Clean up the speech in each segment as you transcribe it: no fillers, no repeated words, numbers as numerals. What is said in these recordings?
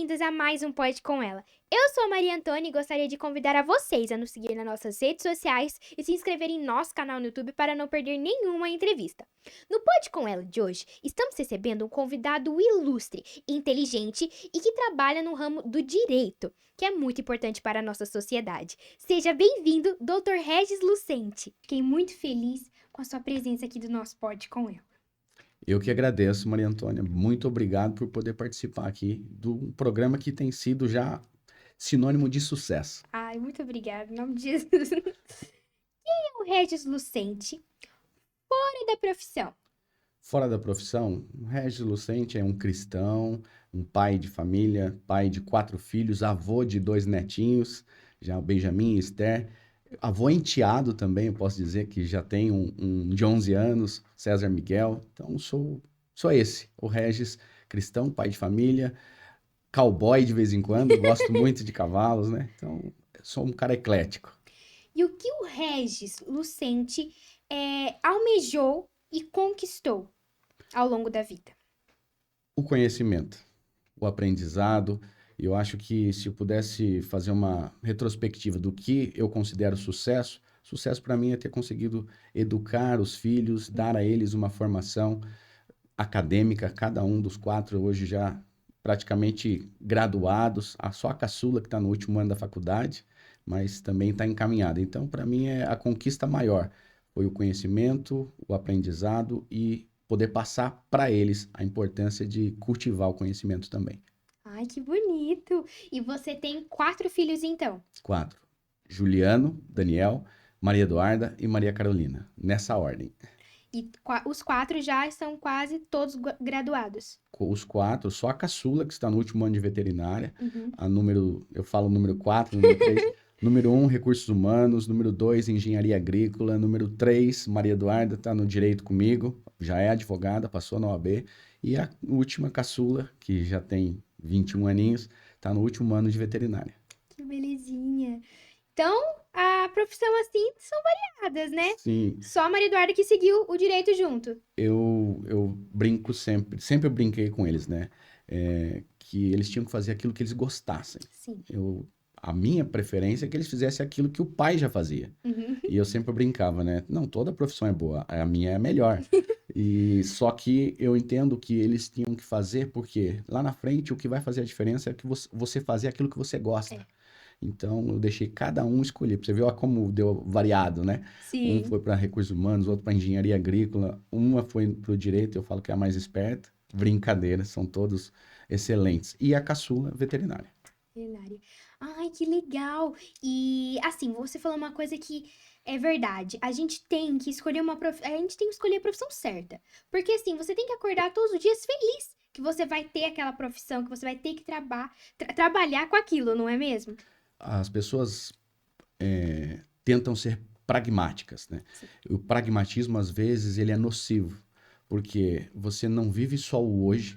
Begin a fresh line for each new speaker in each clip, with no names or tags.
bem-vindos a mais um Pode Com Ela. Eu sou a Maria Antônia e gostaria de convidar a vocês a nos seguir nas nossas redes sociais e se inscrever em nosso canal no YouTube para não perder nenhuma entrevista. No Pode Com Ela de hoje, estamos recebendo um convidado ilustre, inteligente e que trabalha no ramo do direito, que é muito importante para a nossa sociedade. Seja bem-vindo, Dr. Regis Lucente. Fiquei muito feliz com a sua presença aqui do nosso Pode Com Ela.
Eu que agradeço, Maria Antônia. Muito obrigado por poder participar aqui do programa que tem sido já sinônimo de sucesso.
Ai, muito obrigada, em nome de Jesus. Quem é o Regis Lucente fora da profissão?
Fora da profissão, o Regis Lucente é um cristão, um pai de família, pai de 4 filhos, avô de 2 netinhos, já o Benjamin e Esther. Avô enteado também, eu posso dizer que já tem um de 11 anos, César Miguel. Então, sou esse, o Regis, cristão, pai de família, cowboy de vez em quando, gosto muito de cavalos, né? Então, sou um cara eclético.
E o que o Regis Lucente almejou e conquistou ao longo da vida?
O conhecimento, o aprendizado. Eu acho que se eu pudesse fazer uma retrospectiva do que eu considero sucesso, sucesso para mim é ter conseguido educar os filhos, dar a eles uma formação acadêmica, cada um dos 4 hoje já praticamente graduados, só a caçula que está no último ano da faculdade, mas também está encaminhada. Então, para mim, é a conquista maior. Foi o conhecimento, o aprendizado e poder passar para eles a importância de cultivar o conhecimento também.
Ai, que bonito! E você tem 4 filhos, então?
4. Juliano, Daniel, Maria Eduarda e Maria Carolina, nessa ordem.
E os 4 já estão quase todos graduados.
Os 4, só a caçula, que está no último ano de veterinária,
Uhum.
eu falo número 4, número 3, número 1, recursos humanos, número 2, engenharia agrícola, número 3, Maria Eduarda está no direito comigo, já é advogada, passou na OAB, e a última caçula, que já tem 21 aninhos, está no último ano de veterinária.
Que belezinha! Então, a profissão assim são variadas, né?
Sim,
Só a Maria Eduarda que seguiu o direito junto.
eu brinco sempre eu brinquei com eles, né? Que eles tinham que fazer aquilo que eles gostassem.
Sim.
A minha preferência é que eles fizessem aquilo que o pai já fazia.
Uhum.
E eu sempre brincava, né? Não, toda profissão é boa, a minha é a melhor. E só que eu entendo que eles tinham que fazer, porque lá na frente o que vai fazer a diferença é que você fazer aquilo que você gosta.
É.
Então eu deixei cada um escolher. Pra você ver ó, como deu variado, né? Um
Sim.
foi para recursos humanos, outro para engenharia agrícola, uma foi para o direito, eu falo que é a mais esperta. Brincadeira, são todos excelentes. E a caçula, veterinária.
Veterinária. Ai, que legal! E assim, você falou uma coisa que é verdade. A gente tem que escolher a gente tem que escolher a profissão certa. Porque assim, você tem que acordar todos os dias feliz que você vai ter aquela profissão, que você vai ter que trabalhar com aquilo, não é mesmo?
As pessoas tentam ser pragmáticas, né?
Sim.
O pragmatismo, às vezes, ele é nocivo, porque você não vive só o hoje,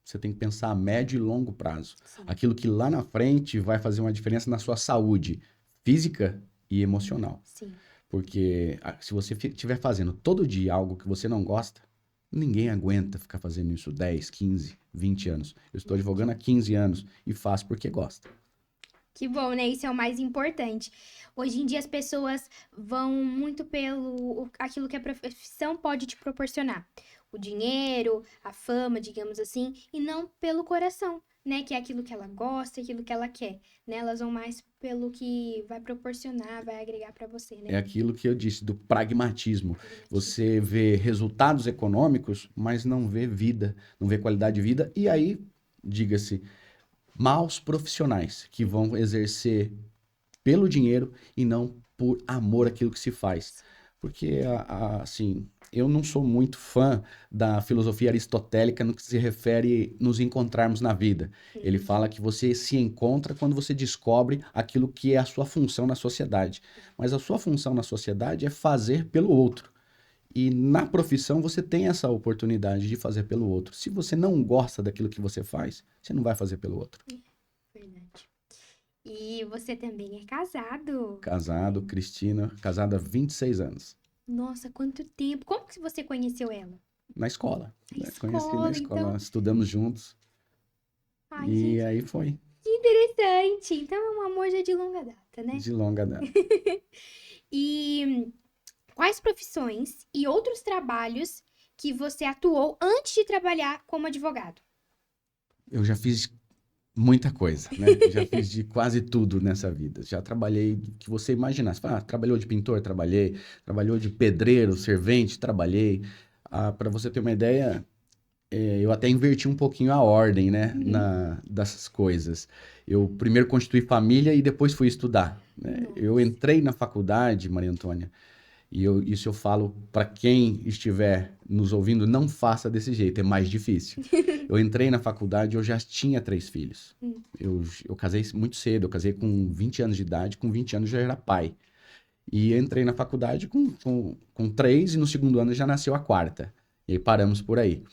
você tem que pensar a médio e longo prazo.
Sim.
Aquilo que lá na frente vai fazer uma diferença na sua saúde física e emocional.
Sim.
Porque se você estiver fazendo todo dia algo que você não gosta, ninguém aguenta ficar fazendo isso 10, 15, 20 anos. Eu estou advogando há 15 anos e faço porque gosto.
Que bom, né? Isso é o mais importante. Hoje em dia as pessoas vão muito pelo aquilo que a profissão pode te proporcionar. O dinheiro, a fama, digamos assim, e não pelo coração, né? Que é aquilo que ela gosta, aquilo que ela quer, né? Elas vão mais pelo que vai proporcionar, vai agregar pra você,
É
né?
aquilo que eu disse do pragmatismo. Você vê resultados econômicos, mas não vê vida, não vê qualidade de vida. E aí, diga-se, maus profissionais que vão exercer pelo dinheiro e não por amor àquilo que se faz. Porque, assim, eu não sou muito fã da filosofia aristotélica no que se refere nos encontrarmos na vida. Ele fala que você se encontra quando você descobre aquilo que é a sua função na sociedade. Mas a sua função na sociedade é fazer pelo outro. E na profissão você tem essa oportunidade de fazer pelo outro. Se você não gosta daquilo que você faz, você não vai fazer pelo outro.
Verdade. E você também é casado.
Casado, Cristina, casada há 26 anos.
Nossa, quanto tempo! Como que você conheceu ela?
Na escola.
Na
Conheci na
escola,
escola,
então.
nós estudamos juntos.
Ai,
E
gente,
aí foi,
que interessante. Então é um amor já de longa data, né?
de longa data.
E quais profissões e outros trabalhos que você atuou antes de trabalhar como advogado?
Eu já fiz muita coisa, né? Já fiz de quase tudo nessa vida. Já trabalhei do que você imaginasse. Trabalhou de pintor? Trabalhei. Trabalhou de pedreiro, servente? Trabalhei. Para você ter uma ideia, eu até inverti um pouquinho a ordem, né,
Uhum.
dessas coisas. Eu primeiro constituí família e depois fui estudar, né? Eu
Nossa.
entrei na faculdade, Maria Antônia, e isso eu falo para quem estiver nos ouvindo, não faça desse jeito, é mais difícil. Eu entrei na faculdade, eu já tinha 3 filhos.
Hum.
Eu casei muito cedo, eu casei com 20 anos de idade, com 20 anos já era pai. E entrei na faculdade com 3 e no segundo ano já nasceu a quarta. E aí paramos por aí.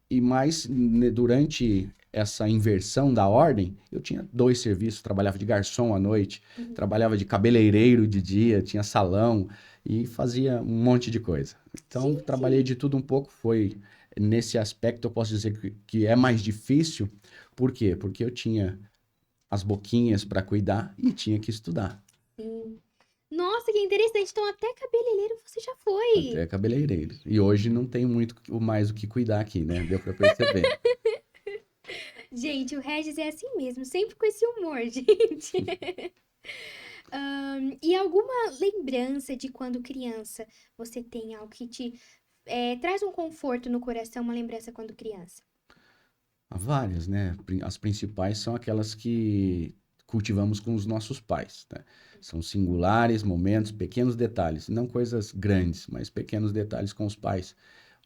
E mais, né, durante essa inversão da ordem, eu tinha 2 serviços, trabalhava de garçom à noite,
Uhum.
trabalhava de cabeleireiro de dia, tinha salão e fazia um monte de coisa. Então, trabalhei
Gente,
de tudo um pouco, foi nesse aspecto eu posso dizer que é mais difícil. Por quê? Porque eu tinha as boquinhas para cuidar e tinha que estudar.
sim. Nossa, que interessante. Então, até cabeleireiro você já foi.
Até cabeleireiro. E hoje não tem muito mais o que cuidar aqui, né? Deu para perceber.
Gente, o Regis é assim mesmo, sempre com esse humor, gente. E alguma lembrança de quando criança você tem algo que te traz um conforto no coração, uma lembrança quando criança?
Há várias, né? As principais são aquelas que cultivamos com os nossos pais, né? São singulares, momentos, pequenos detalhes, não coisas grandes, mas pequenos detalhes com os pais.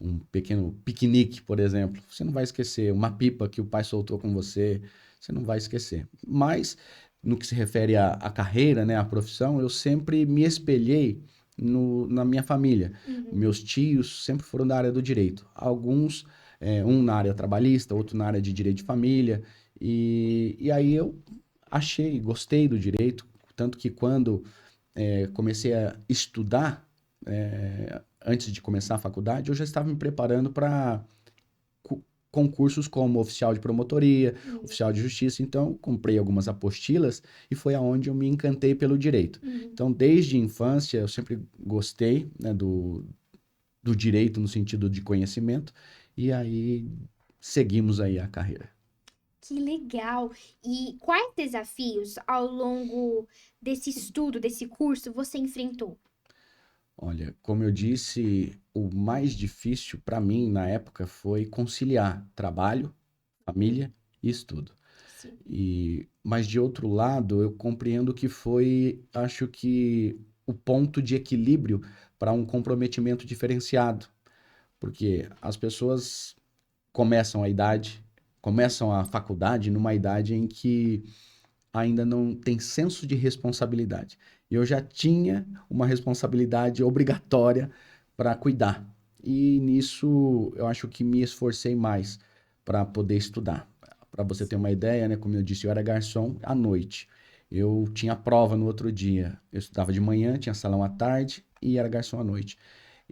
Um pequeno piquenique, por exemplo, você não vai esquecer. Uma pipa que o pai soltou com você, você não vai esquecer. Mas, no que se refere à carreira, né, à profissão, eu sempre me espelhei na minha família.
Uhum.
Meus tios sempre foram da área do direito. Alguns um na área trabalhista, outro na área de direito de família. E aí eu gostei do direito, tanto que quando comecei a estudar, antes de começar a faculdade, eu já estava me preparando para concursos como oficial de promotoria,
Uhum.
oficial de justiça. Então, comprei algumas apostilas e foi aonde eu me encantei pelo direito.
Uhum.
Então, desde a infância, eu sempre gostei, né, do direito no sentido de conhecimento, e aí seguimos aí a carreira.
Que legal! E quais desafios ao longo desse estudo, desse curso, você enfrentou?
Olha, como eu disse, o mais difícil para mim na época foi conciliar trabalho, família e estudo.
Sim.
Mas de outro lado, eu compreendo que foi, acho que, o ponto de equilíbrio para um comprometimento diferenciado, porque as pessoas começam a faculdade numa idade em que ainda não tem senso de responsabilidade. E eu já tinha uma responsabilidade obrigatória para cuidar. E nisso eu acho que me esforcei mais para poder estudar. Para você ter uma ideia, né, como eu disse, eu era garçom à noite. Eu tinha prova no outro dia. Eu estudava de manhã, tinha salão à tarde e era garçom à noite.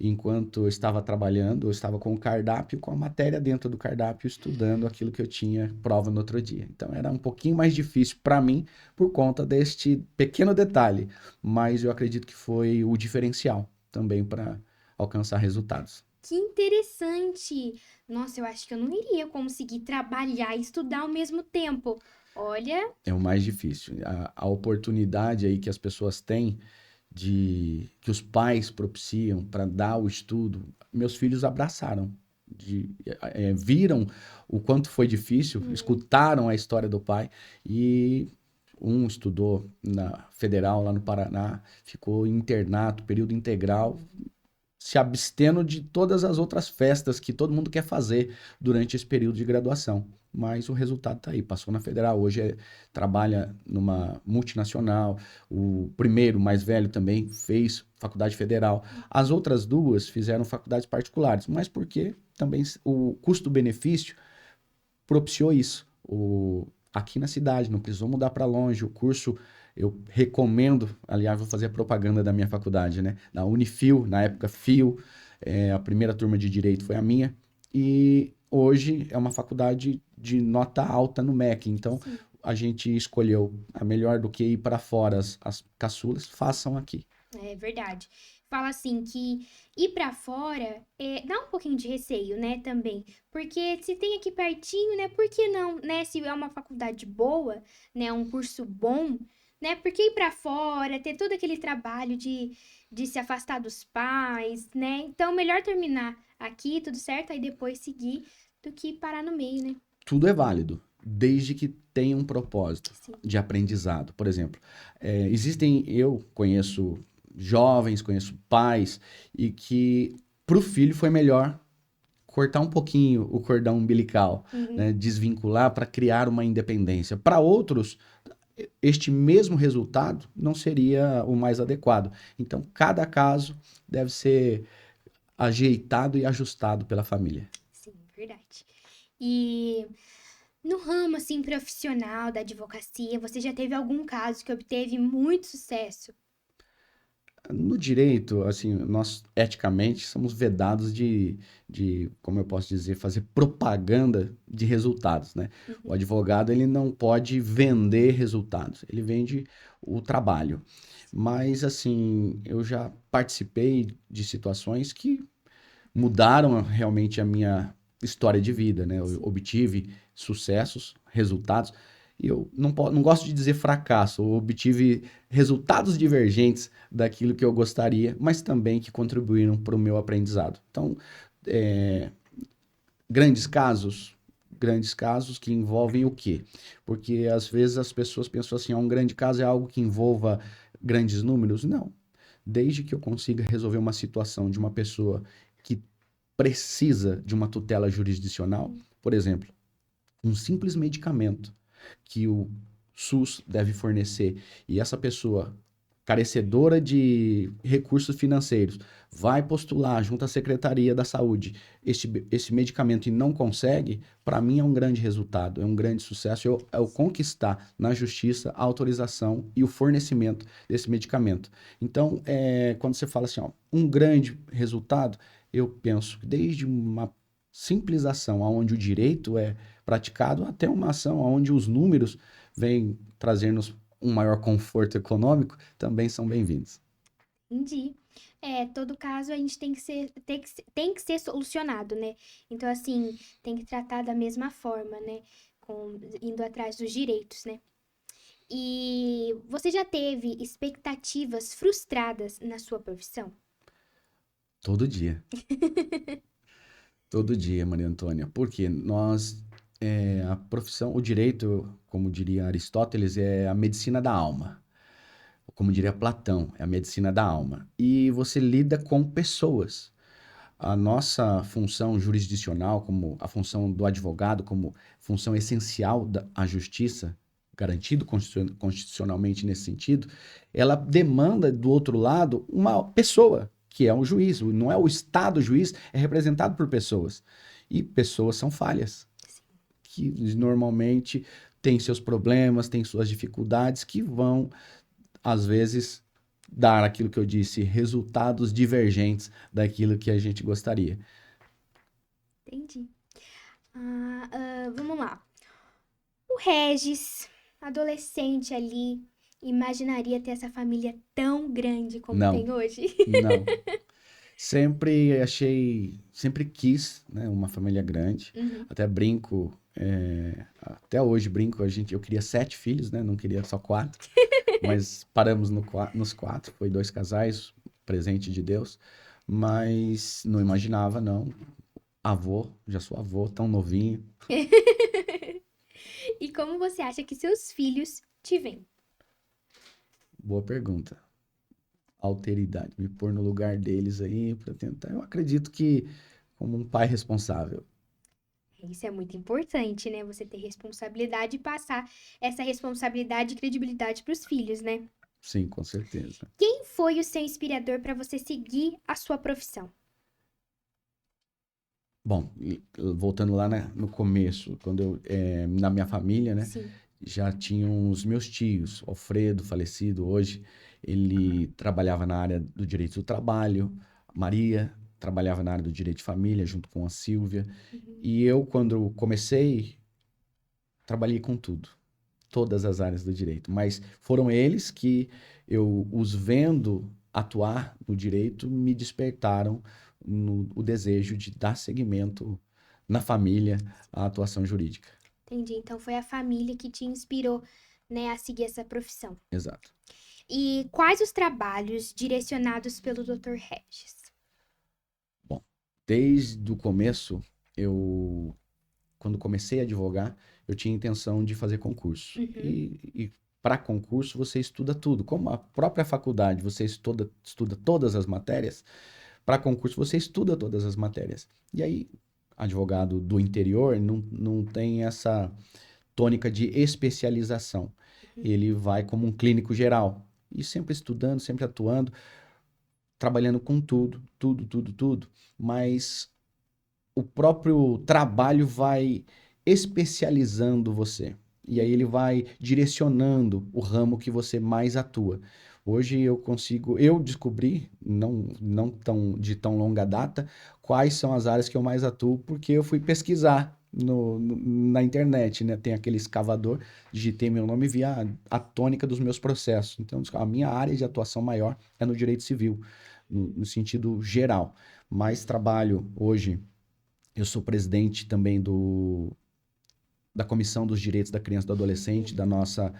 Enquanto eu estava trabalhando, eu estava com o cardápio, com a matéria dentro do cardápio, estudando aquilo que eu tinha prova no outro dia. Então era um pouquinho mais difícil para mim por conta deste pequeno detalhe, mas eu acredito que foi o diferencial também para alcançar resultados.
Que interessante! Nossa, eu acho que eu não iria conseguir trabalhar e estudar ao mesmo tempo. Olha,
É o mais difícil. A oportunidade aí que as pessoas têm que os pais propiciam para dar o estudo, meus filhos abraçaram, viram o quanto foi difícil,
uhum,
escutaram a história do pai e um estudou na Federal lá no Paraná, ficou em internato, período integral, se abstendo de todas as outras festas que todo mundo quer fazer durante esse período de graduação. Mas o resultado está aí. Passou na federal, hoje trabalha numa multinacional. O primeiro, mais velho, também fez faculdade federal. As outras duas fizeram faculdades particulares, mas porque também o custo-benefício propiciou isso. Aqui na cidade, não precisou mudar para longe. O curso eu recomendo, aliás, vou fazer a propaganda da minha faculdade, né? Na Unifil, na época Fio, a primeira turma de direito foi a minha. E hoje é uma faculdade de nota alta no MEC. Então,
Sim.
a gente escolheu a melhor do que ir para fora as caçulas, façam aqui.
É verdade. Fala assim que ir pra fora dá um pouquinho de receio, né, também. Porque se tem aqui pertinho, né, por que não, né? Se é uma faculdade boa, né, um curso bom, né? Por que ir pra fora, ter todo aquele trabalho de se afastar dos pais, né? Então, melhor terminar aqui, tudo certo, aí depois seguir do que parar no meio, né?
Tudo é válido, desde que tenha um propósito
Sim.
de aprendizado. Por exemplo, eu conheço jovens, conheço pais, e que para o filho foi melhor cortar um pouquinho o cordão umbilical,
Uhum.
né, desvincular para criar uma independência. Para outros, este mesmo resultado não seria o mais adequado. Então, cada caso deve ser ajeitado e ajustado pela família.
Sim, verdade. E no ramo, assim, profissional da advocacia, você já teve algum caso que obteve muito sucesso?
No direito, assim, nós eticamente somos vedados como eu posso dizer, fazer propaganda de resultados, né? O
Uhum.
advogado, ele não pode vender resultados, ele vende o trabalho. Mas, assim, eu já participei de situações que mudaram realmente a minha história de vida, né? Eu
Sim,
obtive sucessos, resultados, e eu não gosto de dizer fracasso, eu obtive resultados divergentes daquilo que eu gostaria, mas também que contribuíram para o meu aprendizado. Então, é, grandes casos, grandes casos que envolvem o quê? Porque às vezes as pessoas pensam assim, um grande caso é algo que envolva grandes números. Não. Desde que eu consiga resolver uma situação de uma pessoa que precisa de uma tutela jurisdicional, por exemplo, um simples medicamento que o SUS deve fornecer e essa pessoa carecedora de recursos financeiros vai postular junto à Secretaria da Saúde esse medicamento e não consegue, para mim é um grande resultado, é um grande sucesso eu conquistar na justiça a autorização e o fornecimento desse medicamento. Então, quando você fala assim, ó, um grande resultado, eu penso que desde uma simples ação onde o direito é praticado até uma ação onde os números vêm trazer-nos um maior conforto econômico, também são bem-vindos.
entendi. Todo caso a gente tem que ser solucionado, né? Então, assim, tem que tratar da mesma forma, né? Indo atrás dos direitos, né? E você já teve expectativas frustradas na sua profissão?
Todo dia. Todo dia, Maria Antônia. Porque a profissão, o direito, como diria Aristóteles, é a medicina da alma. Como diria Platão, é a medicina da alma. E você lida com pessoas. A nossa função jurisdicional, como a função do advogado, como função essencial da justiça, garantido constitucionalmente nesse sentido, ela demanda do outro lado uma pessoa, que é um juiz. Não é o Estado juiz, é representado por pessoas. E pessoas são falhas, que normalmente têm seus problemas, têm suas dificuldades, que vão, às vezes, dar aquilo que eu disse, resultados divergentes daquilo que a gente gostaria.
Entendi. Vamos lá. O Regis, adolescente ali, imaginaria ter essa família tão grande como
Não,
tem hoje?
não. Sempre quis, né, uma família grande.
Uhum.
Até brinco, até hoje brinco, eu queria 7 filhos, né, não queria só 4, mas paramos nos 4, foi 2 casais, presente de Deus, mas não imaginava, não. Avô, já sou avô, tão novinho.
E como você acha que seus filhos te veem?
Boa pergunta. Alteridade, me pôr no lugar deles aí para tentar. Eu acredito que como um pai responsável.
Isso é muito importante, né? Você ter responsabilidade e passar essa responsabilidade e credibilidade para os filhos, né?
Sim, com certeza.
Quem foi o seu inspirador para você seguir a sua profissão?
Bom, voltando lá no começo, na minha família, né,
Sim.
já tinham os meus tios, Alfredo, falecido hoje, ele trabalhava na área do direito do trabalho, Maria trabalhava na área do direito de família, junto com a Silvia, E eu, quando comecei, trabalhei com tudo, todas as áreas do direito. Mas foram eles que eu, os vendo atuar no direito, me despertaram o desejo de dar seguimento na família à atuação jurídica.
Entendi. Então foi a família que te inspirou, né, a seguir essa profissão.
Exato.
E quais os trabalhos direcionados pelo Dr. Regis?
Bom, desde o começo, eu, quando comecei a advogar, eu tinha intenção de fazer concurso.
Uhum.
E para concurso você estuda tudo. Como a própria faculdade você estuda todas as matérias, para concurso você estuda todas as matérias. E aí, advogado do interior não tem essa tônica de especialização. Ele vai como um clínico geral. E sempre estudando, sempre atuando, trabalhando com tudo, tudo, tudo, tudo. Mas o próprio trabalho vai especializando você. E aí ele vai direcionando o ramo que você mais atua. Hoje eu descobri, não de tão longa data, quais são as áreas que eu mais atuo, porque eu fui pesquisar na internet, né? Tem aquele escavador, digitei meu nome e vi a tônica dos meus processos. Então, a minha área de atuação maior é no direito civil, no sentido geral. Mas trabalho hoje, eu sou presidente também da Comissão dos Direitos da Criança e do Adolescente, da nossa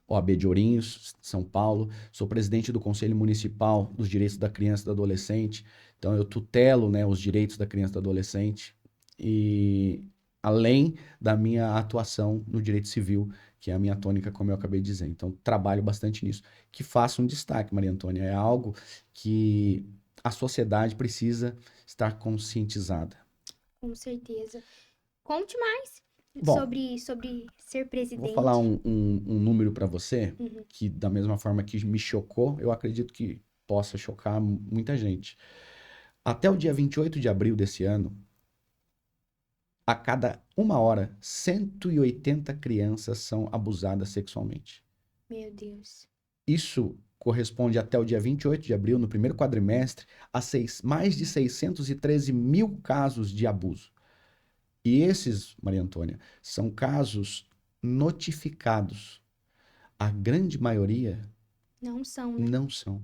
OAB de Ourinhos, São Paulo. Sou presidente do Conselho Municipal dos Direitos da Criança e do Adolescente. Então, eu tutelo, né, os direitos da criança e do adolescente. E além da minha atuação no direito civil, que é a minha tônica, como eu acabei de dizer. Então, trabalho bastante nisso. Que faça um destaque, Maria Antônia. É algo que a sociedade precisa estar conscientizada.
Com certeza. Conte mais
Bom,
sobre ser
vou falar
presidente.
um número para você,
Uhum.
que da mesma forma que me chocou, eu acredito que possa chocar muita gente. Até o dia 28 de abril desse ano, a cada uma hora, 180 crianças são abusadas sexualmente.
Meu Deus.
Isso corresponde até o dia 28 de abril, no primeiro quadrimestre, a mais de 613 mil casos de abuso. E esses, Maria Antônia, são casos notificados. A grande maioria
Não são, né?
não são.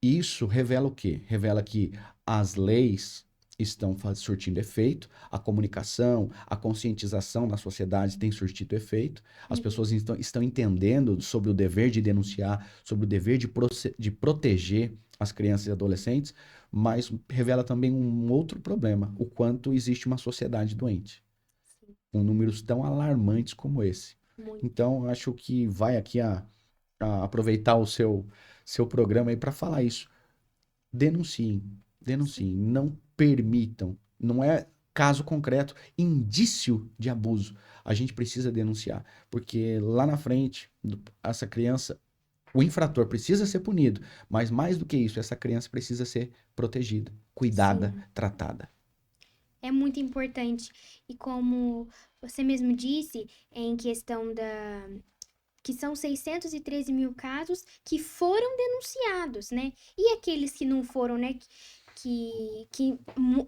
Isso revela o quê? Revela que as leis estão surtindo efeito, a comunicação, a conscientização na sociedade tem surtido efeito, as pessoas estão entendendo sobre o dever de denunciar, sobre o dever de proteger as crianças e adolescentes, mas revela também um outro problema, o quanto existe uma sociedade doente,
Sim,
com números tão alarmantes como esse.
muito.
Então, acho que vai aqui a aproveitar o seu programa aí para falar isso. Denunciem,
Sim.
denunciem, não permitam, não é caso concreto, indício de abuso. A gente precisa denunciar, porque lá na frente, essa criança, o infrator precisa ser punido, mas mais do que isso, essa criança precisa ser protegida, cuidada,
Sim.
tratada.
É muito importante. E como você mesmo disse, em questão que são 613 mil casos que foram denunciados, né? E aqueles que não foram, né? Que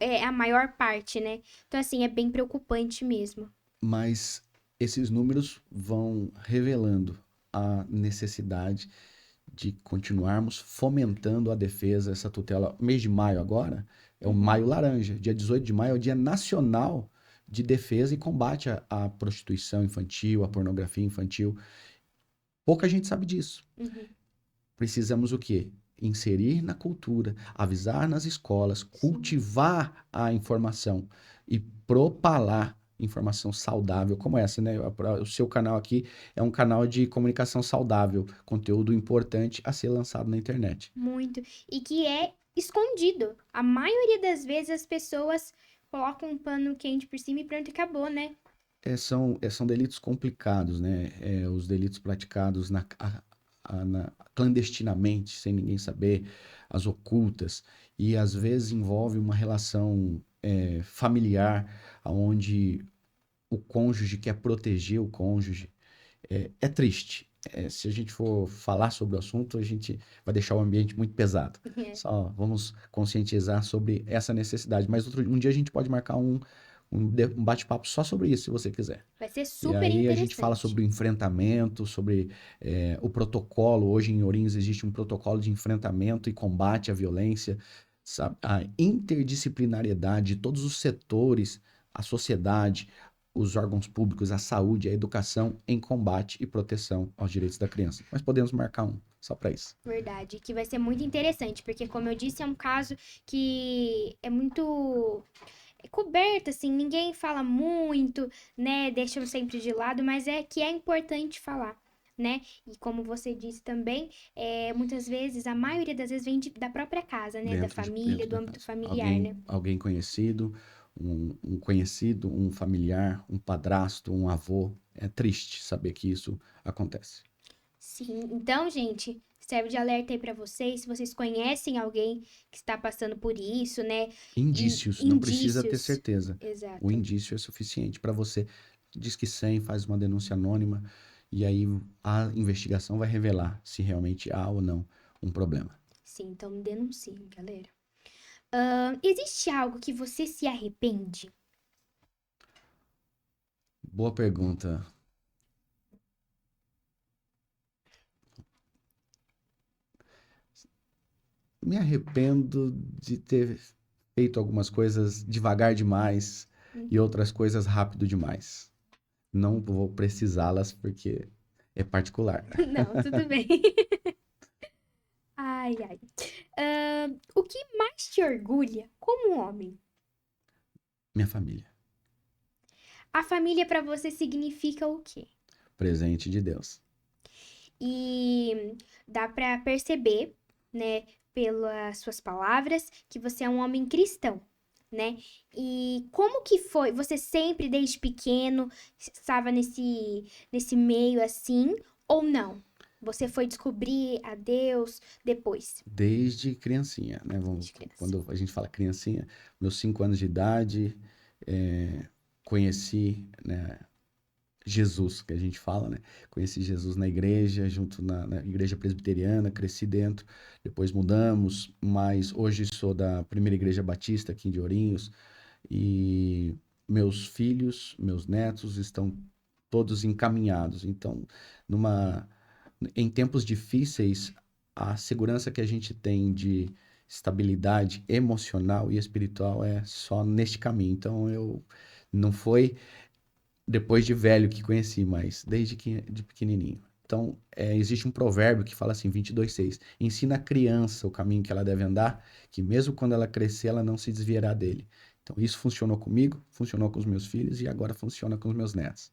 é a maior parte, né? Então, assim, é bem preocupante mesmo.
Mas esses números vão revelando a necessidade de continuarmos fomentando a defesa, essa tutela. Mês de maio agora é o
Uhum.
Maio Laranja. Dia 18 de maio é o Dia Nacional de Defesa e Combate à Prostituição Infantil, à pornografia infantil. Pouca gente sabe disso.
Uhum.
Precisamos o quê? Inserir na cultura, avisar nas escolas,
Sim.
cultivar a informação e propalar informação saudável como essa, né? O seu canal aqui é um canal de comunicação saudável, conteúdo importante a ser lançado na internet.
Muito. E que é escondido. A maioria das vezes as pessoas colocam um pano quente por cima e pronto, acabou, né?
São delitos complicados, né? Os delitos praticados clandestinamente, sem ninguém saber, as ocultas, e às vezes envolve uma relação familiar, onde o cônjuge quer proteger o cônjuge. É triste. se a gente for falar sobre o assunto, a gente vai deixar o ambiente muito pesado. Só vamos conscientizar sobre essa necessidade. Mas um dia a gente pode marcar um bate-papo só sobre isso, se você quiser.
Vai ser
E
super
aí a gente fala
interessante.
sobre o enfrentamento, sobre o protocolo. Hoje em Ourinhos existe um protocolo de enfrentamento e combate à violência, sabe? A interdisciplinariedade de todos os setores, a sociedade, os órgãos públicos, a saúde, a educação em combate e proteção aos direitos da criança. Mas podemos marcar um só para isso.
Verdade, que vai ser muito interessante, porque como eu disse, é um caso que é muito coberto, assim, ninguém fala muito, né? Deixam sempre de lado, mas é que é importante falar, né? E como você disse também, muitas vezes, a maioria das vezes vem da própria casa, né? Da família,
Dentro
do
da
âmbito
casa.
familiar, né?
Alguém conhecido, um conhecido, um familiar, um padrasto, um avô. É triste saber que isso acontece.
Sim, então, gente, serve de alerta aí pra vocês, se vocês conhecem alguém que está passando por isso, né? E
Indícios, não precisa ter
indícios.
certeza. O
Exato.
indício é suficiente para você. Diz que 100, faz uma denúncia anônima e aí a investigação vai revelar se realmente há ou não um problema.
Sim, então denunciem, galera. Existe algo que você se arrepende?
Boa pergunta. Me arrependo de ter feito algumas coisas devagar demais e
Uhum.
outras coisas rápido demais. Não vou precisá-las porque é particular.
Não, tudo bem. Ai, ai. O que mais te orgulha como homem?
Minha família,
A família pra você significa o quê?
presente de Deus.
E dá pra perceber, né, pelas suas palavras, que você é um homem cristão, né? E como que foi? Você sempre, desde pequeno, estava nesse meio assim, ou não? Você foi descobrir a Deus depois,
Desde criancinha, né?
de criança?
Quando a gente fala criancinha, meus 5 anos de idade, conheci, né, Jesus, que a gente fala, né? Conheci Jesus na igreja, junto na igreja presbiteriana, cresci dentro, depois mudamos, mas hoje sou da primeira igreja batista aqui de Ourinhos e meus filhos, meus netos estão todos encaminhados. Então, numa, em tempos difíceis, a segurança que a gente tem de estabilidade emocional e espiritual é só neste caminho. Então, eu não foi depois de velho que conheci, mas desde que de pequenininho. Então, existe um provérbio que fala assim, 22:6, ensina a criança o caminho que ela deve andar, que mesmo quando ela crescer, ela não se desviará dele. Então, isso funcionou comigo, funcionou com os meus filhos e agora funciona com os meus netos.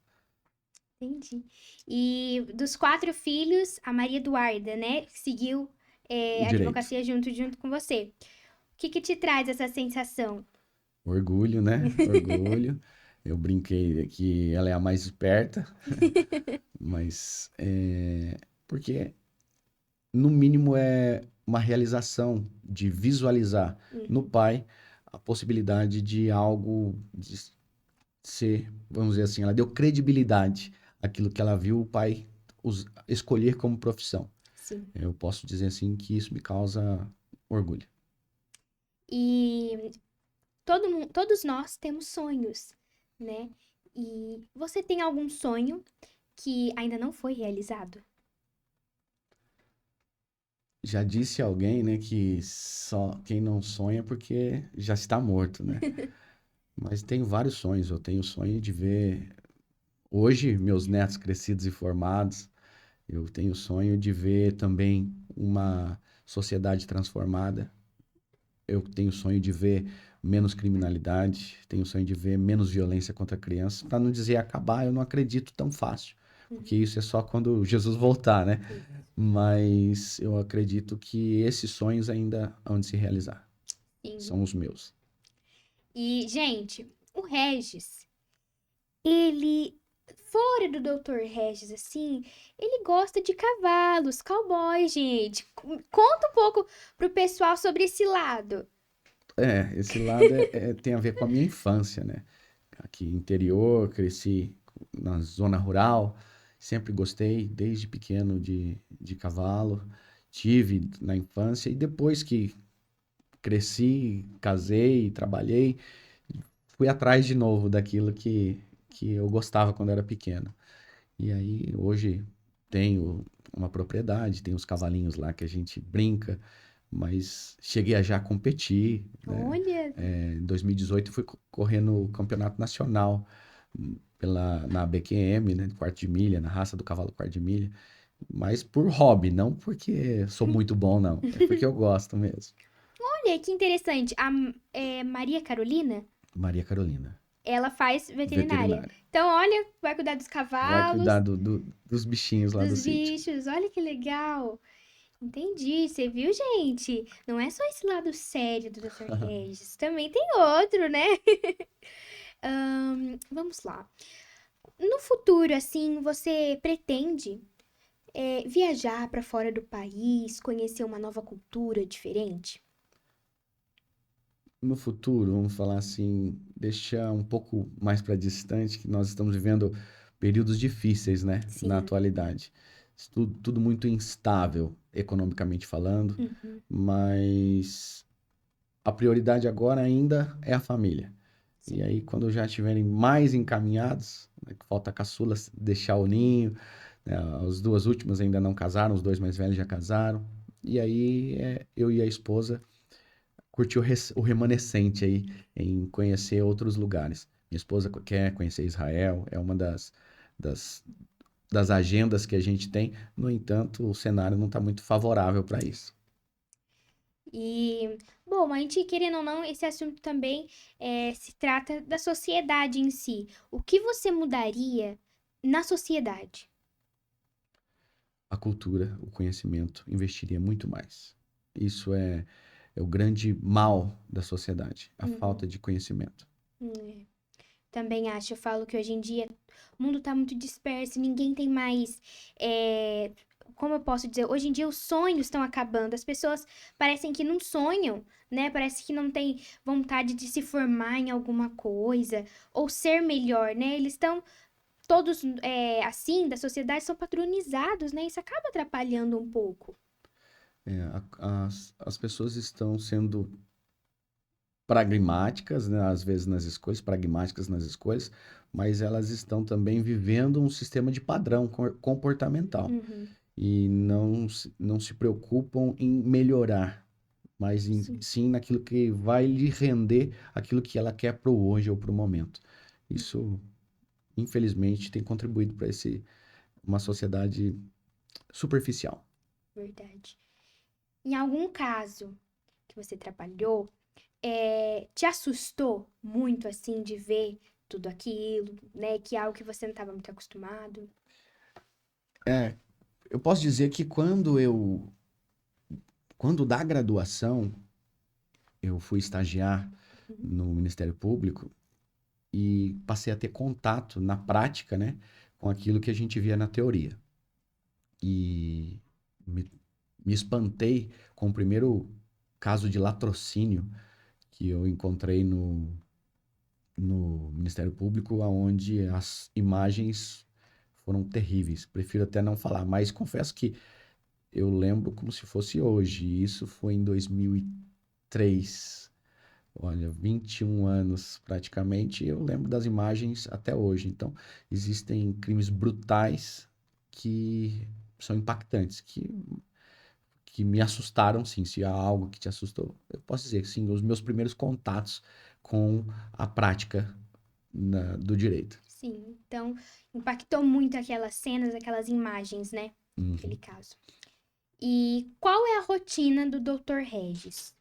Entendi. E dos 4 filhos, a Maria Eduarda, né, seguiu
O
a
direito.
advocacia junto com você. O que que te traz essa sensação?
Orgulho, né? Orgulho. Eu brinquei que ela é a mais esperta, mas porque no mínimo é uma realização de visualizar no
Uhum.
pai a possibilidade de algo de ser, vamos dizer assim, ela deu credibilidade àquilo que ela viu o pai escolher como profissão.
Sim.
Eu posso dizer assim que isso me causa orgulho.
E todos nós temos sonhos, né? E você tem algum sonho que ainda não foi realizado?
Já disse alguém, né, que só quem não sonha é porque já está morto, né? Mas tenho vários sonhos. Eu tenho o sonho de ver hoje meus netos crescidos e formados. Eu tenho o sonho de ver também uma sociedade transformada. Eu tenho o sonho de ver menos criminalidade. Tenho o sonho de ver menos violência contra crianças. Para não dizer acabar, eu não acredito tão fácil. Porque
Uhum.
isso é só quando Jesus voltar, né?
Sim.
Mas eu acredito que esses sonhos ainda hão de se realizar.
Sim.
São os meus.
E, gente, o Regis, ele, fora do Dr. Regis, assim, ele gosta de cavalos, cowboy, gente. Conta um pouco pro pessoal sobre esse lado.
Esse lado tem a ver com a minha infância, né? Aqui interior, cresci na zona rural Sempre gostei, desde pequeno, de cavalo. Tive na infância e depois que cresci, casei, trabalhei, fui atrás de novo daquilo que eu gostava quando era pequeno. E aí, hoje, tenho uma propriedade, tem os cavalinhos lá que a gente brinca, mas cheguei a já competir, né?
Olha,
Em 2018 fui correr no campeonato nacional na BQM, né, de quarto de milha, na raça do cavalo quarto de milha, mas por hobby, não porque sou muito bom, não. É porque eu gosto mesmo.
olha que interessante. Maria Carolina,
Maria Carolina,
ela faz veterinária.
veterinária.
Então, olha, vai cuidar dos
Vai cuidar
cavalos,
dos bichinhos lá do
dos
sítio.
bichos. Olha que legal. Entendi, você viu, gente? Não é só esse lado sério do Dr. Regis, também tem outro, né? Vamos lá. No futuro, assim, você pretende viajar para fora do país, conhecer uma nova cultura diferente?
No futuro, vamos falar assim, deixar um pouco mais para distante, que nós estamos vivendo períodos difíceis, né, na
Sim.
atualidade. Tudo muito instável, economicamente falando,
Uhum,
mas a prioridade agora ainda é a família. E
sim.
aí, quando já estiverem mais encaminhados, né, que falta a caçula deixar o ninho, né, as duas últimas ainda não casaram, os dois mais velhos já casaram. E aí, eu e a esposa curtir o remanescente aí em conhecer outros lugares. Minha esposa quer conhecer Israel, é uma das, das agendas que a gente tem. No entanto, o cenário não está muito favorável para isso.
E, bom, a gente, querendo ou não, esse assunto também se trata da sociedade em si. O que você mudaria na sociedade?
A cultura, o conhecimento, investiria muito mais. Isso é o grande mal da sociedade, a
Uhum.
falta de conhecimento.
É. Também acho, eu falo que hoje em dia o mundo tá muito disperso, ninguém tem mais, como eu posso dizer, hoje em dia os sonhos estão acabando, as pessoas parecem que não sonham, né? Parece que não tem vontade de se formar em alguma coisa ou ser melhor, né? Eles estão todos, assim, da sociedade, são patronizados, né? Isso acaba atrapalhando um pouco.
As pessoas estão sendo pragmáticas, né, às vezes nas escolhas, pragmáticas nas escolhas, mas elas estão também vivendo um sistema de padrão comportamental
Uhum,
e não se preocupam em melhorar, mas
sim.
sim naquilo que vai lhe render aquilo que ela quer para o hoje ou para o momento. Isso, infelizmente, tem contribuído para uma sociedade superficial.
Verdade. Em algum caso que você trabalhou, te assustou muito, assim, de ver tudo aquilo, né? Que é algo que você não estava muito acostumado?
É, eu posso dizer que quando da graduação, eu fui estagiar
Uhum.
no Ministério Público e passei a ter contato na prática, né, com aquilo que a gente via na teoria. E me, me espantei com o primeiro caso de latrocínio que eu encontrei no Ministério Público, onde as imagens foram terríveis. Prefiro até não falar, mas confesso que eu lembro como se fosse hoje. Isso foi em 2003. Olha, 21 anos praticamente, eu lembro das imagens até hoje. Então, existem crimes brutais que são impactantes, que me assustaram, sim. Se há algo que te assustou, eu posso dizer que sim, os meus primeiros contatos com a prática do direito.
Sim, então impactou muito aquelas cenas, aquelas imagens, né? Aquele
Uhum.
caso. E qual é a rotina do Dr. Regis?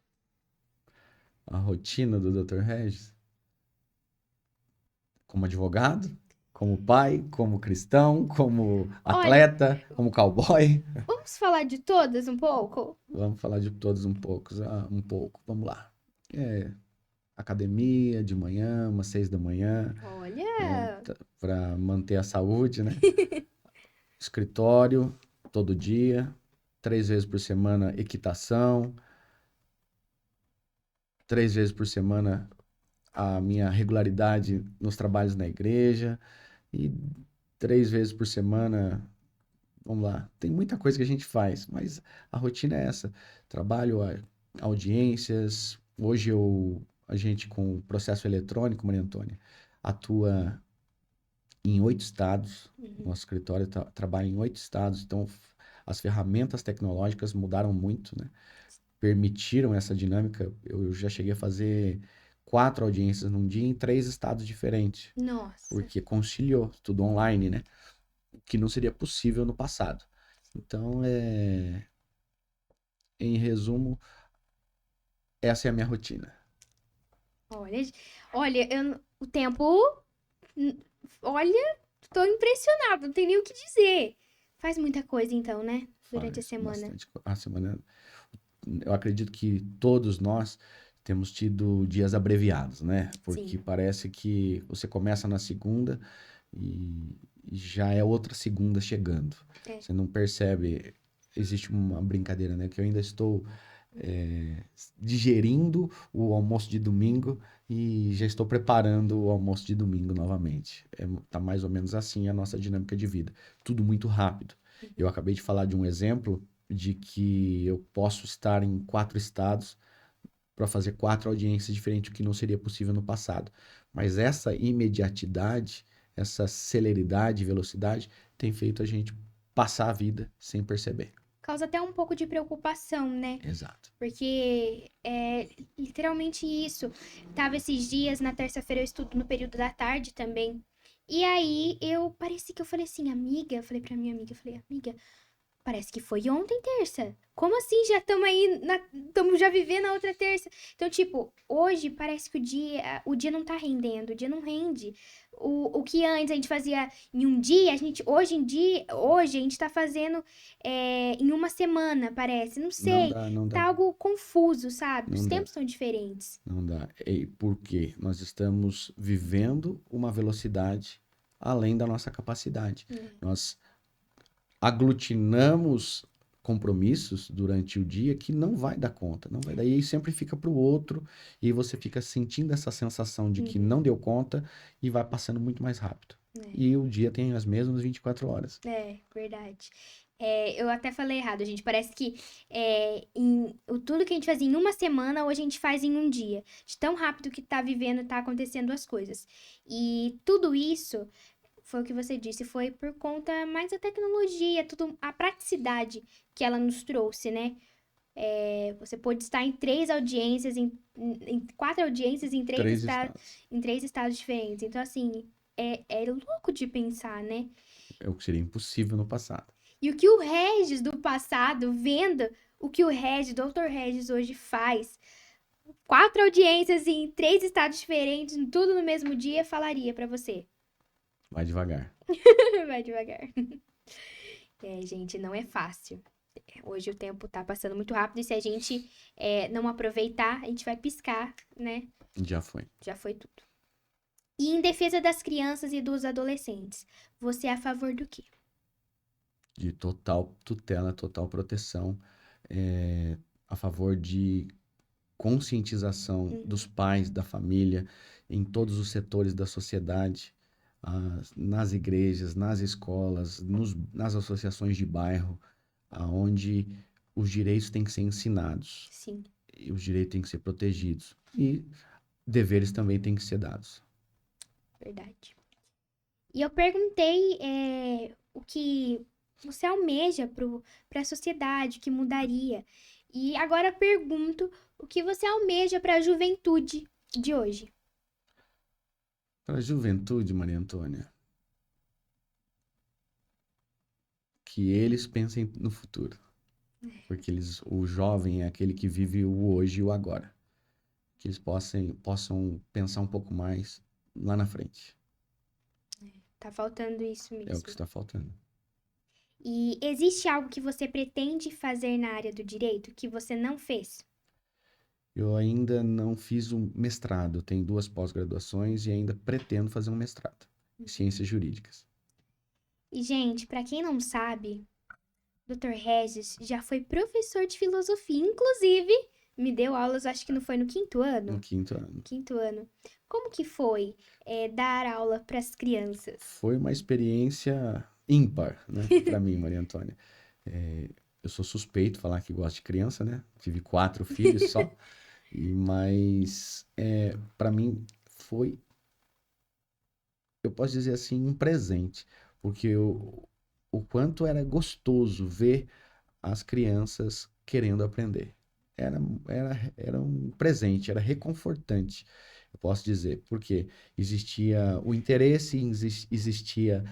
A rotina do Dr. Regis, como advogado, como pai, como cristão, como
Olha,
atleta, como cowboy.
vamos falar de todas um pouco?
Vamos falar de todos um pouco, um pouco. Vamos lá. É, academia de manhã, umas 6 da manhã, né,
Olha,
para manter a saúde, né? Escritório todo dia, 3 vezes por semana equitação, 3 vezes por semana a minha regularidade nos trabalhos na igreja e 3 vezes por semana, vamos lá. Tem muita coisa que a gente faz, mas a rotina é essa. Trabalho, audiências. Hoje a gente com o processo eletrônico, Maria Antônia, atua em 8 estados.
Uhum.
Nosso escritório trabalha em 8 estados, então as ferramentas tecnológicas mudaram muito, né? Permitiram essa dinâmica. Eu já cheguei a fazer 4 audiências num dia em 3 estados diferentes,
Nossa.
porque conciliou tudo online, né? Que não seria possível no passado. Então, em resumo, essa é a minha rotina.
Olha, olha, o tempo, n- olha, tô impressionada, não tem nem o que dizer. Faz muita coisa então, né? Durante a
Faz
semana.
bastante. A semana, eu acredito que todos nós temos tido dias abreviados, né? Porque
Sim.
parece que você começa na segunda e já é outra segunda chegando.
É.
Você não percebe. Existe uma brincadeira, né? Que eu ainda estou digerindo o almoço de domingo e já estou preparando o almoço de domingo novamente. Tá mais ou menos assim a nossa dinâmica de vida. Tudo muito rápido. Eu acabei de falar de um exemplo de que eu posso estar em 4 estados para fazer 4 audiências diferentes, o que não seria possível no passado. Mas essa imediatidade, essa celeridade e velocidade tem feito a gente passar a vida sem perceber.
Causa até um pouco de preocupação, né?
Exato.
Porque é literalmente isso. Tava esses dias, na terça-feira eu estudo no período da tarde também. E aí pareci que eu falei assim, amiga, eu falei pra minha amiga, eu falei, amiga, parece que foi ontem, terça. Como assim? Já estamos aí, estamos já vivendo a outra terça. Então, tipo, hoje parece que o dia não tá rendendo, o dia não rende. O que antes a gente fazia em um dia, hoje a gente tá fazendo em uma semana, parece. Não
Não
sei.
dá, não
Tá
dá,
algo confuso, sabe? Os
não dá,
tempos são diferentes.
não dá. E por quê? Nós estamos vivendo uma velocidade além da nossa capacidade.
É.
Nós aglutinamos compromissos durante o dia que não vai dar conta, não vai dar. E aí sempre fica para o outro, e você fica sentindo essa sensação de que
Uhum.
não deu conta e vai passando muito mais rápido.
É.
E o dia tem as mesmas 24 horas.
É, verdade. Eu até falei errado, gente. Parece que tudo que a gente fazia em uma semana, hoje a gente faz em um dia. De tão rápido que tá vivendo, tá acontecendo as coisas. E tudo isso, foi o que você disse, foi por conta mais da tecnologia, tudo, a praticidade que ela nos trouxe, né? Você pôde estar em 3 audiências, em 4 audiências em três
Três
estados,
estados.
em 3 estados diferentes. Então, assim, é louco de pensar, né?
É o que seria impossível no passado.
E o que o Regis do passado, vendo o que o Dr. Regis hoje faz, 4 audiências em 3 estados diferentes, tudo no mesmo dia, falaria pra você.
Vai devagar.
Vai devagar. Gente, não é fácil. Hoje o tempo tá passando muito rápido e se a gente não aproveitar, a gente vai piscar, né?
Já foi.
Já foi tudo. E em defesa das crianças e dos adolescentes, você é a favor do quê?
De total tutela, total proteção, a favor de conscientização dos
Uhum.
pais, da família, em todos os setores da sociedade, nas igrejas, nas escolas, nas associações de bairro, aonde os direitos têm que ser ensinados
Sim,
e os direitos têm que ser protegidos e deveres também têm que ser dados.
verdade. E eu perguntei o que você almeja para a sociedade, o que mudaria. E agora eu pergunto o que você almeja para a juventude de hoje.
Para a juventude, Maria Antônia, que eles pensem no futuro, porque o jovem é aquele que vive o hoje e o agora. Que eles possam pensar um pouco mais lá na frente.
Tá faltando isso
É o que
mesmo.
está faltando.
E existe algo que você pretende fazer na área do direito que você não fez?
Eu ainda não fiz um mestrado, tenho 2 pós-graduações e ainda pretendo fazer um mestrado em ciências jurídicas.
E, gente, para quem não sabe, Dr. Regis já foi professor de filosofia, inclusive me deu aulas, acho que não foi no quinto ano?
no quinto ano.
Quinto ano. Como que foi dar aula para as crianças?
Foi uma experiência ímpar, né, para mim, Maria Antônia. Eu sou suspeito de falar que gosto de criança, né? Tive 4 filhos só, mas para mim foi, eu posso dizer assim, um presente, porque o quanto era gostoso ver as crianças querendo aprender. Era, era um presente, era reconfortante, eu posso dizer, porque existia o interesse, existia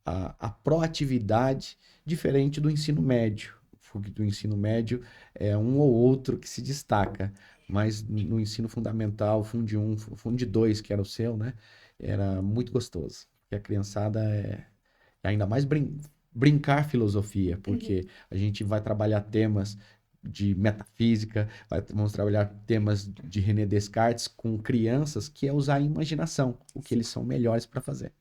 a proatividade, diferente do ensino médio. Porque do ensino médio é um ou outro que se destaca, mas no ensino fundamental, Fundo 1, Fundo 2, que era o seu, né? Era muito gostoso. E a criançada ainda mais brincar filosofia,
Uhum.
porque a gente vai trabalhar temas de metafísica, vamos trabalhar temas de René Descartes com crianças, que é usar a imaginação, o que
Sim.
eles são melhores para fazer.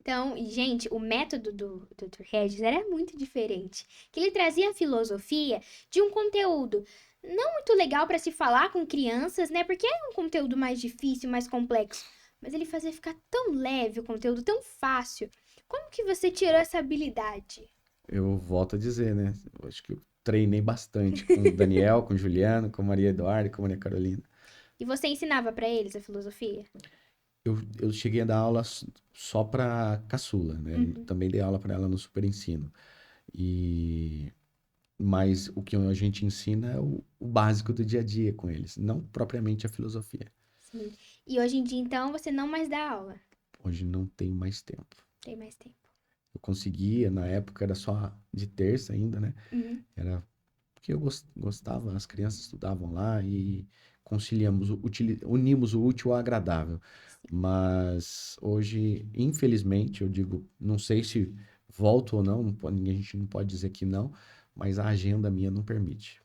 Então, gente, o método do Dr. Regis era muito diferente. Que ele trazia a filosofia de um conteúdo não muito legal para se falar com crianças, né? Porque é um conteúdo mais difícil, mais complexo. Mas ele fazia ficar tão leve o conteúdo, tão fácil. Como que você tirou essa habilidade?
Eu volto a dizer, né? Eu acho que eu treinei bastante com o Daniel, com o Juliano, com a Maria Eduarda, com a Maria Carolina.
E você ensinava para eles a filosofia?
Eu cheguei a dar aula só para caçula, né?
Uhum.
Também dei aula para ela no super ensino. E mas o que a gente ensina é o básico do dia a dia com eles, não propriamente a filosofia.
Sim. E hoje em dia, então, você não mais dá aula.
Hoje não tenho mais tempo.
Tem mais tempo.
Eu conseguia, na época era só de terça ainda, né?
Uhum.
Era porque eu gostava, as crianças estudavam lá e conciliamos, unimos o útil ao agradável. Mas hoje, infelizmente, eu digo, não sei se volto ou não, a gente não pode dizer que não, mas a agenda minha não permite.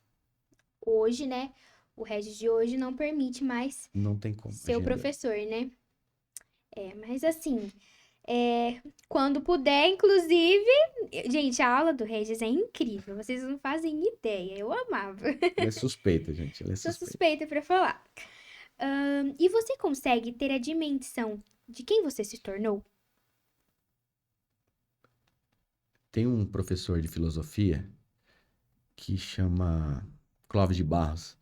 Hoje, né? O Regis de hoje não permite mais
Não tem como,
ser o
agenda.
professor, né? Mas assim, quando puder, inclusive, gente, a aula do Regis é incrível, vocês não fazem ideia, eu amava.
Ela é suspeita, gente, ela é
Sou
suspeita.
suspeita pra falar. E você consegue ter a dimensão de quem você se tornou?
Tem um professor de filosofia que chama Clóvis de Barros.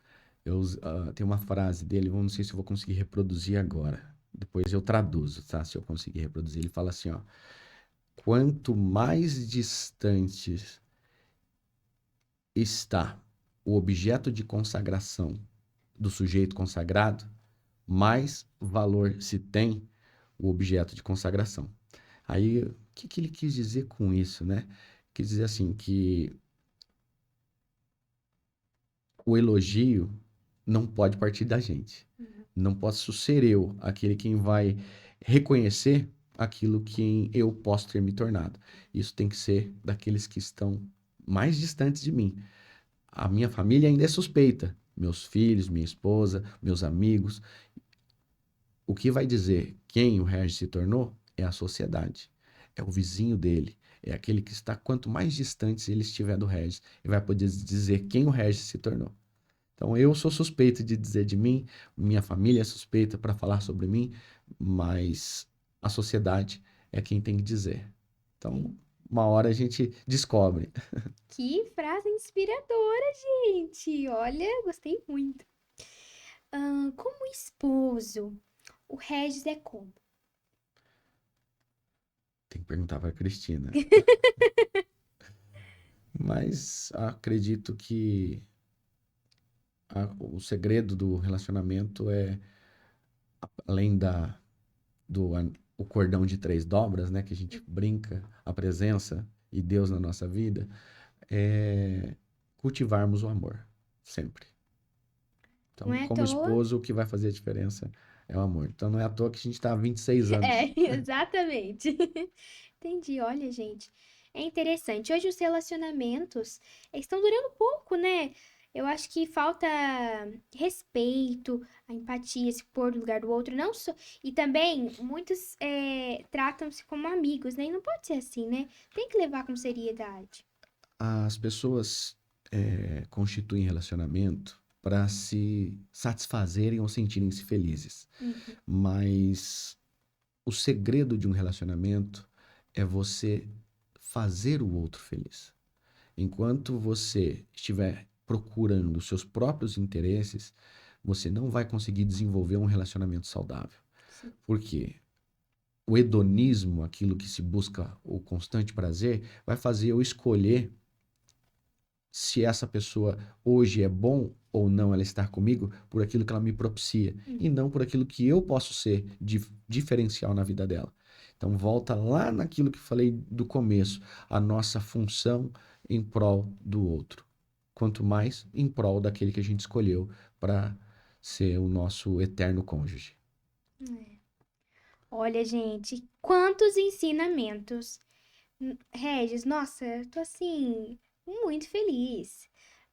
Tem uma frase dele, eu não sei se eu vou conseguir reproduzir agora. Depois eu traduzo, tá? Se eu conseguir reproduzir. Ele fala assim, ó. Quanto mais distante está o objeto de consagração do sujeito consagrado, mais valor se tem o objeto de consagração. Aí, o que que ele quis dizer com isso, né? Quis dizer assim que o elogio não pode partir da gente. Não posso ser eu, aquele quem vai reconhecer aquilo que eu posso ter me tornado. Isso tem que ser daqueles que estão mais distantes de mim. A minha família ainda é suspeita. Meus filhos, minha esposa, meus amigos. O que vai dizer quem o Regis se tornou é a sociedade. É o vizinho dele. É aquele que está, quanto mais distante ele estiver do Regis, ele vai poder dizer quem o Regis se tornou. Então eu sou suspeito de dizer de mim, minha família é suspeita para falar sobre mim, mas a sociedade é quem tem que dizer. Então, uma hora a gente descobre.
Que frase inspiradora, gente! Olha, gostei muito. Como esposo, o Regis é como?
Tem que perguntar para a Cristina. Mas acredito que o segredo do relacionamento é, além o cordão de 3 dobras, né, que a gente brinca, a presença e Deus na nossa vida, é cultivarmos o amor, sempre.
Não
Então,
é à
como
toa?
esposo, o que vai fazer a diferença é o amor. Então, não é à toa que a gente está há 26 anos.
Exatamente. Entendi. Olha, gente, é interessante. Hoje os relacionamentos estão durando pouco, né? Eu acho que falta respeito, a empatia, se pôr no lugar do outro, não só. E também muitos tratam-se como amigos, né? E não pode ser assim, né? Tem que levar com seriedade.
As pessoas constituem relacionamento para se satisfazerem ou sentirem-se felizes.
Uhum.
Mas o segredo de um relacionamento é você fazer o outro feliz. Enquanto você estiver procurando os seus próprios interesses, você não vai conseguir desenvolver um relacionamento saudável.
Sim.
Por quê? O hedonismo, aquilo que se busca o constante prazer, vai fazer eu escolher se essa pessoa hoje é bom ou não ela estar comigo por aquilo que ela me propicia e não por aquilo que eu posso ser diferencial na vida dela. Então volta lá naquilo que falei do começo, a nossa função em prol do outro. Quanto mais em prol daquele que a gente escolheu para ser o nosso eterno cônjuge.
É. Olha, gente, quantos ensinamentos. Regis, nossa, eu tô assim, muito feliz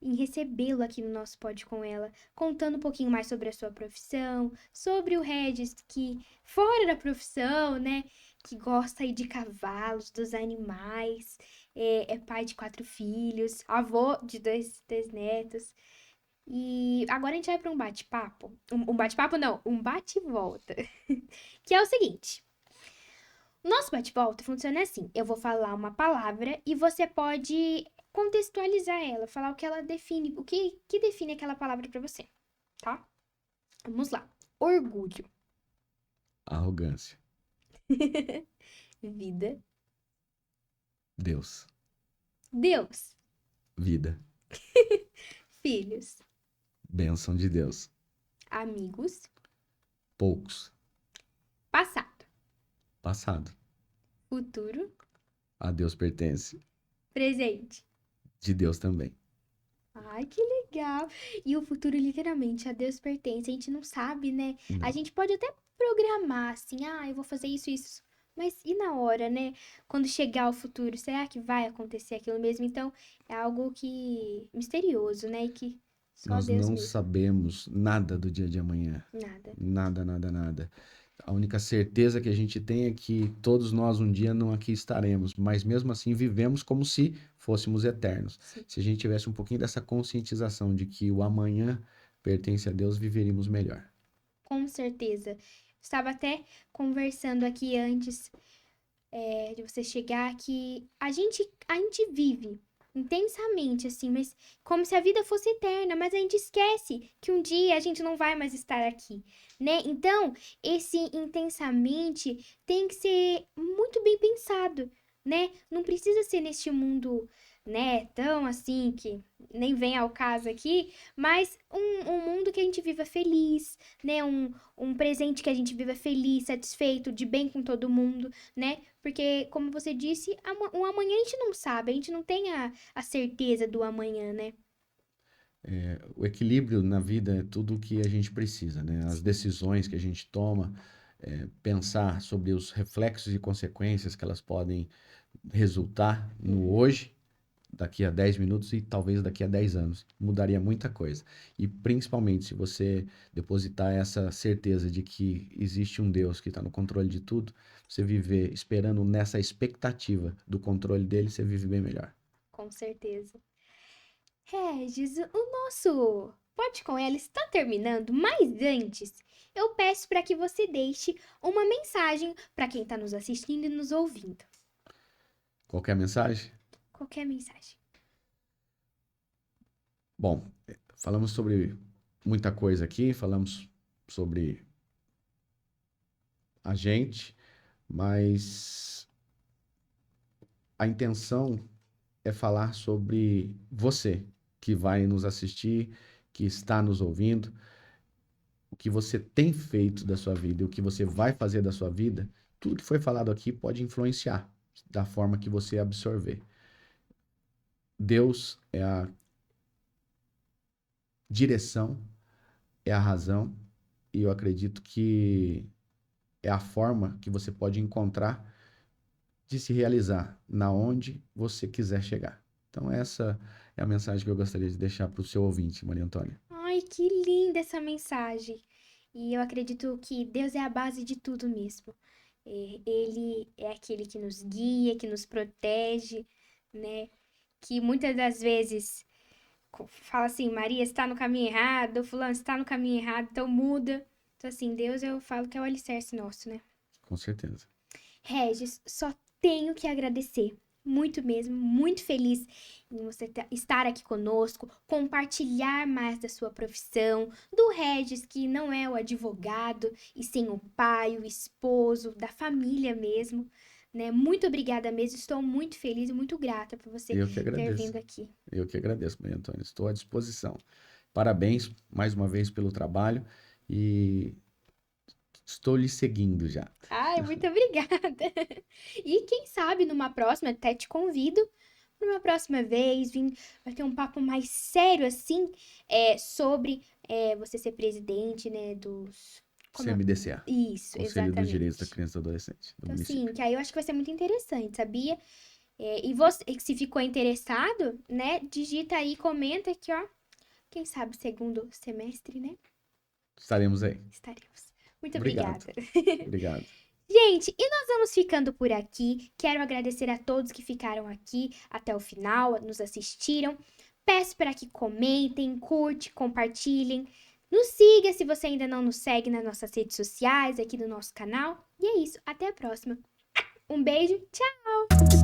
em recebê-lo aqui no nosso Pod com ela, contando um pouquinho mais sobre a sua profissão, sobre o Regis que, fora da profissão, né, que gosta aí de cavalos, dos animais, é pai de 4 filhos, avô de dois netos. E agora a gente vai para um bate-papo. Um bate-papo não, um bate-volta. Que é o seguinte. O nosso bate-volta funciona assim: eu vou falar uma palavra e você pode contextualizar ela, falar o que ela define, o que define aquela palavra pra você, tá? Vamos lá. Orgulho,
Arrogância.
vida,
Deus.
Deus,
Vida.
filhos,
Bênção de Deus.
amigos,
Poucos.
passado,
Passado.
futuro,
A Deus pertence.
presente.
De Deus também.
Ai, que legal! E o futuro, literalmente, a Deus pertence. A gente não sabe, né? A
Não.
gente pode até programar assim, eu vou fazer isso, isso. Mas e na hora, né? Quando chegar o futuro, será que vai acontecer aquilo mesmo? Então, é algo que misterioso, né? E que só
Nós
Deus
não
mesmo.
sabemos nada do dia de amanhã.
Nada.
Nada, nada, nada. A única certeza que a gente tem é que todos nós um dia não aqui estaremos, mas mesmo assim vivemos como se fôssemos eternos.
Sim,
Se a gente tivesse um pouquinho dessa conscientização de que o amanhã pertence a Deus, viveríamos melhor.
com certeza. Estava até conversando aqui antes de você chegar que a gente vive intensamente, assim, mas como se a vida fosse eterna, mas a gente esquece que um dia a gente não vai mais estar aqui, né? Então, esse intensamente tem que ser muito bem pensado, né? Não precisa ser neste mundo, né, tão assim que nem vem ao caso aqui, mas um mundo que a gente viva feliz, né? Um presente que a gente viva feliz, satisfeito, de bem com todo mundo, né? Porque, como você disse, o amanhã a gente não sabe, a gente não tem a certeza do amanhã, né?
O equilíbrio na vida é tudo o que a gente precisa, né? As decisões que a gente toma, pensar sobre os reflexos e consequências que elas podem resultar no
Uhum.
hoje, daqui a 10 minutos e talvez daqui a 10 anos. Mudaria muita coisa. E principalmente se você depositar essa certeza de que existe um Deus que está no controle de tudo, você viver esperando nessa expectativa do controle dele, você vive bem melhor.
Com certeza. Regis, o nosso Pode com ela está terminando, mas antes, eu peço para que você deixe uma mensagem para quem está nos assistindo e nos ouvindo.
Qualquer mensagem?
Qualquer mensagem.
Bom, falamos sobre muita coisa aqui, falamos sobre a gente, mas a intenção é falar sobre você que vai nos assistir, que está nos ouvindo, o que você tem feito da sua vida e o que você vai fazer da sua vida. Tudo que foi falado aqui pode influenciar da forma que você absorver. Deus é a direção, é a razão, e eu acredito que é a forma que você pode encontrar de se realizar na onde você quiser chegar. Então essa é a mensagem que eu gostaria de deixar para o seu ouvinte, Maria Antônia.
Ai, que linda essa mensagem. E eu acredito que Deus é a base de tudo mesmo. Ele é aquele que nos guia, que nos protege, né? Que muitas das vezes fala assim, Maria, você tá no caminho errado, fulano, você tá no caminho errado, então muda. Então, assim, Deus eu falo que é o alicerce nosso, né?
Com certeza.
Regis, só tenho que agradecer. Muito mesmo, muito feliz em você estar aqui conosco, compartilhar mais da sua profissão, do Regis, que não é o advogado, e sim o pai, o esposo, da família mesmo, né? Muito obrigada mesmo, estou muito feliz e muito grata por você
Eu que
ter
agradeço.
vindo aqui.
Eu que agradeço, Maria Antônia. Estou à disposição. Parabéns mais uma vez pelo trabalho e estou lhe seguindo já.
Ai, muito obrigada. E quem sabe numa próxima, até te convido para uma próxima vez, vir bater um papo mais sério assim, sobre você ser presidente, né, dos... Como...
CMDCA,
Isso,
Conselho dos Direitos da
exatamente.
Criança e do Adolescente do
Então, assim,
município.
que aí eu acho que vai ser muito interessante, sabia? E você, que se ficou interessado, né, digita aí, comenta aqui, ó. Quem sabe segundo semestre, né?
Estaremos aí.
Estaremos. Muito
Obrigado.
obrigada.
Obrigado.
Gente, e nós vamos ficando por aqui. Quero agradecer a todos que ficaram aqui até o final, nos assistiram. Peço para que comentem, curte, compartilhem. Nos siga se você ainda não nos segue nas nossas redes sociais, aqui do nosso canal. E é isso, até a próxima. Um beijo, tchau!